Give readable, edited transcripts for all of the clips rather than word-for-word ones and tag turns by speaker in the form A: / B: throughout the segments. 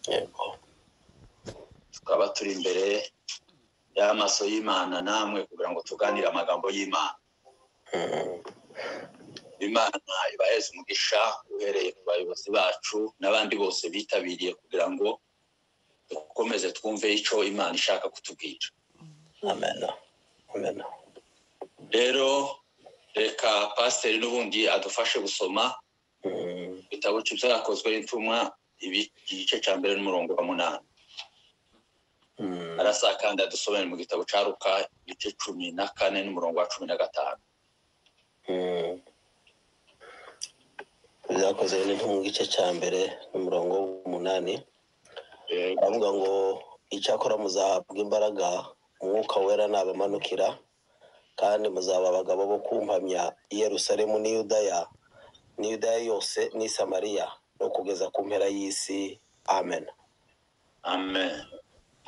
A: yego
B: tukaba turi imbere y'amaso y'Imana namwe kugira ngo tuganire amagambo y'Imana. Imana ibaheze umugisha uhereye ku bayobozi bacu n'abandi bose bitabiriye kugira ngo dukomeze twumve icyo Imana ishaka kutubwira.
A: amen amen.
B: Rero reka pasiteri n'ubundi adufashe gusoma ibitabo cy'ibyakozwe n'intumwa igice cya mbere n'umurongo wa 8. Arasakanda dusomere mu gitabo cya Luka igice 14 n'umurongo wa 15.
A: Byakozwe n'intumwa igice cya mbere n'umurongo wa 8. Avuga ngo icyakora muzahabwa imbaraga umwuka wera nabamanukira kandi muzaba abagabo bo kumpamya i Yerusalemu n'i Yudaya yose n'i Samariya no kugeza ku mpera y'isi. Amen.
B: Amen.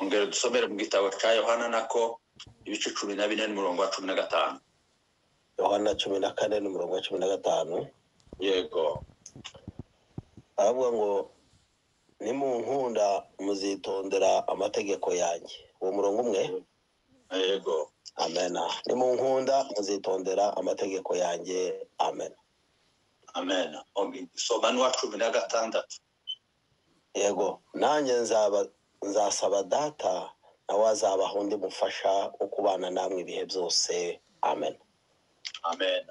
B: Ongera dusomere mu gitabo cya Yohana nako ibice 14 n'umurongo wa 15.
A: Yohana 14 n'umurongo wa 15.
B: Yego.
A: Avuga ngo nimunkunda muzitondera amategeko yanjye. Uwo murongo umwe.
B: Yego.
A: Amen. Nimunkunda muzitondera amategeko yanjye. Amen.
B: Amen. Soma n'uwa 16.
A: Yego. Nanjye nzasaba data nawe azabaha undi mufasha wo kubana namwe ibihe byose. Amen.
B: Amen.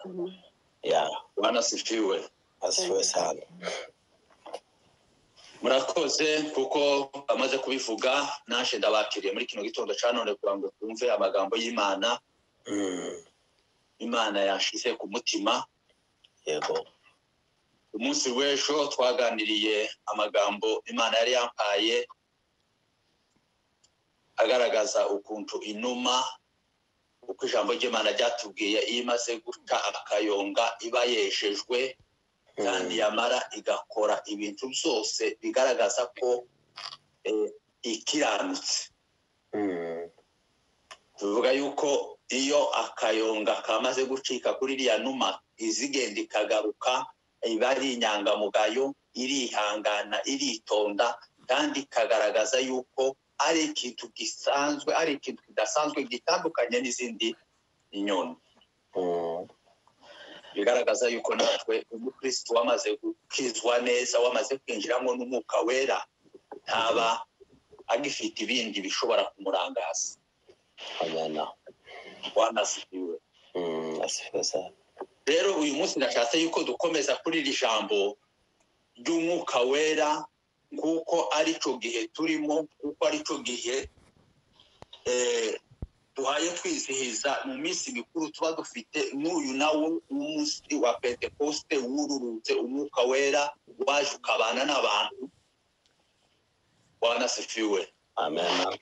A: Ya.
B: Bwana sifiwe.
A: Asifiwe sana.
B: Murakoze kuko amaze kubivuga nashe ndabakiriye muri kino gitondo cyanone kugira ngo twumve amagambo y'Imana. Imana yashize ku mutima.
A: Yego.
B: Umunsi w'ejo twaganiriye amagambo Imana yari yampaye agaragaza ukuntu inuma uko ijambo ry'Imana ryatubwiye iyo imaze guca akayonga iba yeshejwe kandi yamara igakora ibintu byose bigaragaza ko ikiranutse. Tuvuga yuko iyo akayonga kamaze gucika kuri iriya numa izigenda ikagaruka iba ari inyangamugayo, irihangana, iritonda kandi ikagaragaza yuko ari ikintu gisanzwe, ari ikintu kidasanzwe gitandukanye n'izindi inyoni. Bigaragaza yuko natwe umukristo wamaze gukizwa neza, wamaze kwinjiramo n'umwuka wera, ntaba agifite ibindi bishobora kumurangaza.
A: Amen.
B: Bwana sifiwe.
A: Asifiwe sana.
B: Rero uyu munsi ndashatse yuko dukomeza kuri iri jambo ry'umwuka wera kuko ari cyo gihe turimo, kuko ari cyo gihe duhaye kwizihiza mu minsi mikuru tuba dufite n'uyu nawo umunsi wa Pentekoste wururutse umwuka wera waje ukabana n'abantu. Bwana sifiwe.
A: Amen.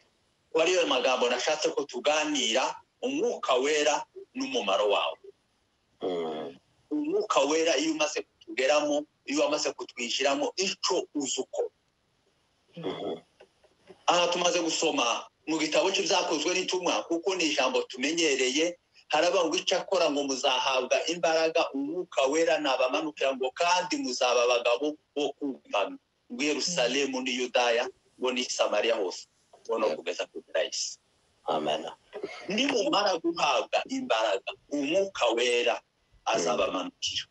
B: Wariyo magambo nashatse ko tuganira umwuka wera n'umumaro wawo. Umwuka wera iyo umaze kutugeramo, iyo amaze kutwishyiramo icyo uzuko. Aha tumaze gusoma mu gitabo cy'ibyakozwe n'intumwa kuko ni ijambo tumenyereye. Haraba ngo icyakora ngo muzahabwa imbaraga umwuka wera nabamanukira ngo kandi muzaba abagabo bo kumpamya ngo Yerusalemu n'i Yudaya ngo n'i Samariya hose no kugeza ku isi.
A: Amen.
B: Nimumara guhabwa imbaraga umwuka wera azabamanukira.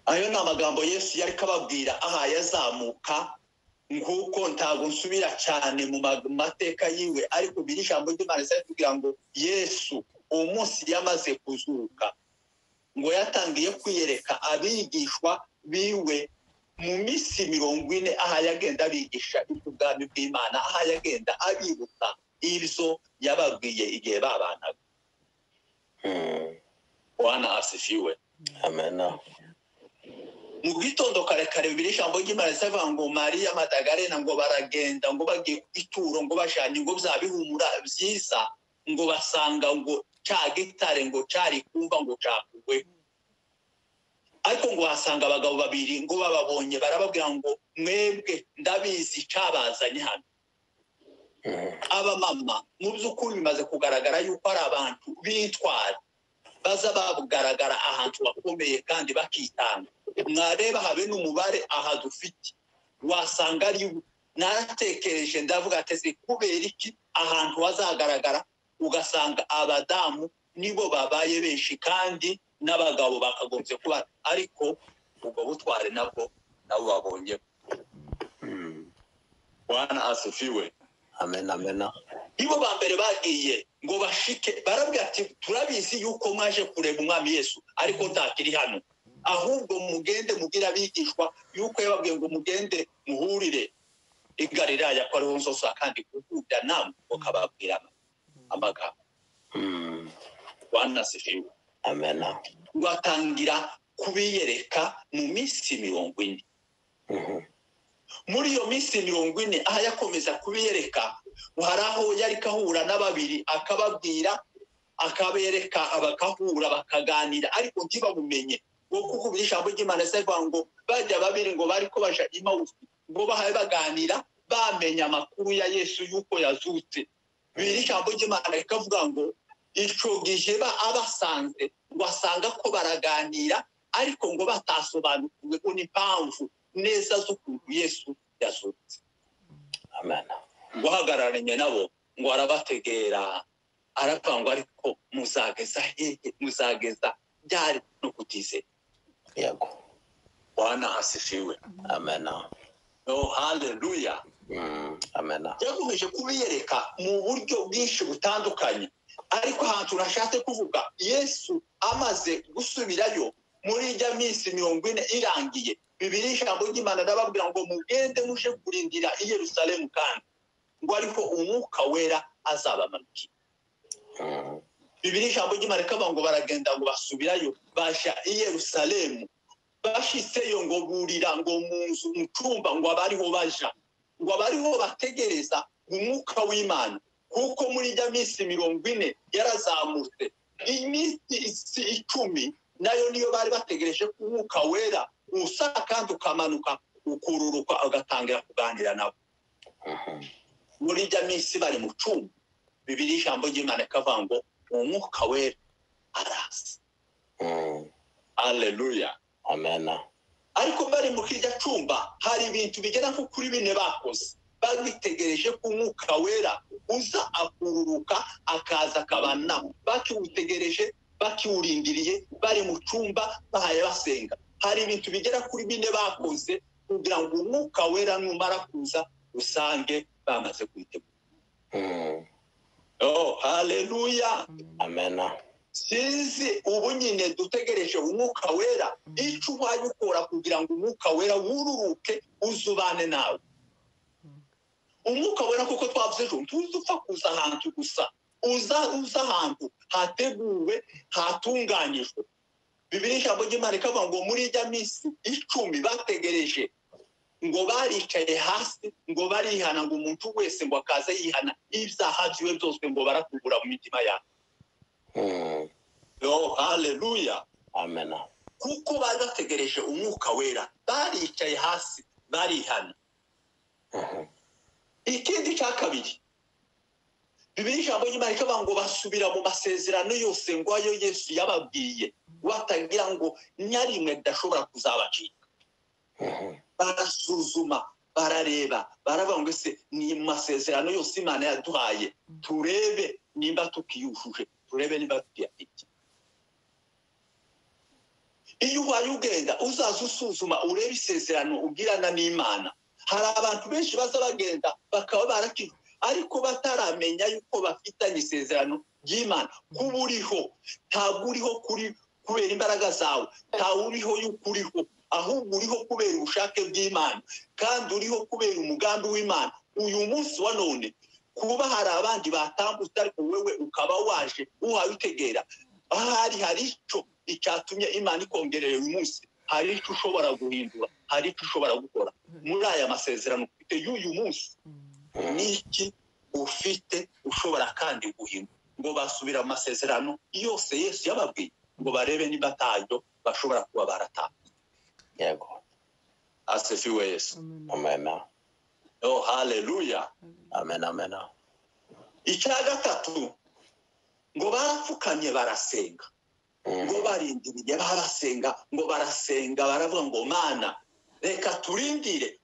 B: Ayo ni amagambo Yesu yari kababwira aha yazamuka, nguko ntago nsubira cyane mu mateka yiwe, ariko biri ijambo ry'Imana kugira ngo Yesu umunsi yamaze kuzuka ngo yatangiye kwiyereka abigishwa biwe mu minsi 40 aha yagenda abigisha ubwami bw'Imana, aha yagenda abibutsa ibyo yababwiye igihe babanaga. Bwana asifiwe.
A: Amen.
B: Mu gitondo kare kare bibiri ijambo ry'Imana rivuga ngo Mariya Madagarena ngo baragenda ngo bagiye ku ituro ngo bashanye ngo byabihumura byiza ngo basanga ngo cya gitare ngo cyari kumva ngo cakugwe, ariko ngo hasanga abagabo babiri ngo bababonye barababwira ngo mwebwe ndabizi cyabazanye hano. Abamama mu by'ukuri bimaze kugaragara yuko ari abantu bitwara baza babugaragara ahantu bakomeye kandi bakitanga. Mwareba habe n'umubare aha dufite wasanga ari naratekereje ndavuga ati kubera iki ahantu hazagaragara ugasanga abadamu nibo babaye benshi kandi n'abagabo bakagombye kuba, ariko ubwo butware nabo babonye. Bwana asifiwe.
A: Amen, amen.
B: Ibo ba mbere bagiye ngo bashike barabwira ati turabizi yuko mwaje kureba umwami Yesu ariko ntakiri hano, ahubwo mugende mugira abigishwa yuko yababwiye ngo mugende muhurire i Galilaya ko ariho nzosa kandi kuvuga namwe ukababwira amagambo. Bwana asifiwe.
A: Amen.
B: Watangira kubiyereka mu minsi 40. Muri iyo minsi 40 aha yakomeza kubiyereka, hari aho yari kahura n'ababiri akababwira akabereka abakahura bakaganira ariko ntibamumenye, kuko ijambo ry'Imana rivuga ngo bajya babiri ngo bariko baja Emausi ngo bahaye baganira bamenya amakuru ya Yesu yuko yazutse. Biri ijambo ry'Imana rikavuga ngo ico gihe abasanze wasanga ko baraganira ariko ngo batasobanukiwe ko ni mpamvu neza z'ukuntu Yesu yazutse.
A: Amen.
B: Guhagararanye nabo ngo arabategera aravuga ngo ariko muzageza hehe, muzageza byari no kutize.
A: Yego.
B: Bwana asifiwe.
A: Amen.
B: Oh, haleluya.
A: Amen.
B: Yakomeje kubiyereka mu buryo bwinshi butandukanye, ariko ahantu nashatse kuvuga Yesu amaze gusubirayo muri ijya minsi 40 irangiye, Bibiliya ijambo ry'Imana ndababwira ngo mugende muje kurindira i Yerusalemu kandi ngo ariko umwuka wera azabamanukira. Bibiliya ijambo ry'Imana rikavuga ngo baragenda ngo basubirayo basha i Yerusalemu, bashiseyo ngo burira ngo mu nzu mu cyumba ngo abariho baja ngo abariho bategereza umwuka w'Imana, kuko muri ijya minsi 40 yarazamutse. Iminsi 10 nayo niyo bari bategereje ku mwuka wera usa kandi ukamanuka ukururuka agatangira kuganira nabo. Muri ijya minsi bari mu cyumba, Bibiliya ijambo ry'Imana ikavuga ngo umwuka wera araza. Haleluya.
A: Amen.
B: Ariko bari mu kirya cyumba hari ibintu bigera nko kuri 4 bakoze, bagitegereje ku mwuka wera uza akururuka akaza kabana, bakiwutegereje bakiwurindiriye bari mu cyumba bahaye basenga. Hari ibintu bigera kuri 4 bakoze kugira ngo umwuka wera numara kuza usange bamaze kwitegura. Oh, haleluya.
A: Amen.
B: Sinzi ubu nyine dutegereje umwuka wera, icyo ubaye ukora kugira ngo umwuka wera wururuke uzubane nawe. Umwuka wera kuko twavuze ejo ntuzupfa kuza ahantu gusa, uza ahantu hateguwe hatunganyijwe. Bibiliya ijambo ry'Imana ikavuga ngo muri ijya minsi 10 bategereje ngo baricaye hasi ngo barihana, ngo umuntu wese ngo akaze yihana ibyaha byiwe byose ngo barakugura mu mitima yabo. Oh, haleluya.
A: Amen.
B: Kuko bari bategereje umwuka wera baricaye hasi barihana. Ikindi cya kabiri, Bibiliya ijambo ry'Imana ikavuga ngo basubira mu masezerano yose ngo ayo Yesu yababwiye, batagira ngo nyarimwe dashobora kuzabacika. Barasuzuma barareba baravuga ngo ese ni masezerano yose Imana yaduhaye turebe nimba tukiyujuje, turebe nimba tukiyafite. Iyo ubaye ugenda uzaza usuzuma urebe isezerano ugirana n'Imana. Hari abantu benshi baza bagenda bakaba barakijwe ariko bataramenya yuko bafitanye isezerano ry'Imana. Kuba uriho ntabwo uriho kubera imbaraga zawe, ntabwo uriho yuko uriho, ahubwo uriho kubera ubushake bw'Imana kandi uriho kubera umugambi w'Imana. Uyu munsi wa none kuba hari abandi batambutse ariko wewe ukaba waje uhaye utegera, ahari hari icyo icyatumye Imana ikongerera uyu munsi, hari icyo ushobora guhindura, hari icyo ushobora gukora muri aya masezerano ufite y'uyu munsi. Niki ufite ushobora kandi guhindura ngo basubira mu masezerano yose Yesu yababwiye ngo barebe niba atayo bashobora kuba barataha.
A: Yego.
B: Asifiwe Yesu.
A: Amen.
B: Oh, haleluya.
A: Amen. Amen.
B: Icya gatatu ngo barapfukamye barasenga, ngo barindiriye barasenga, ngo barasenga baravuga ngo Mana reka turindire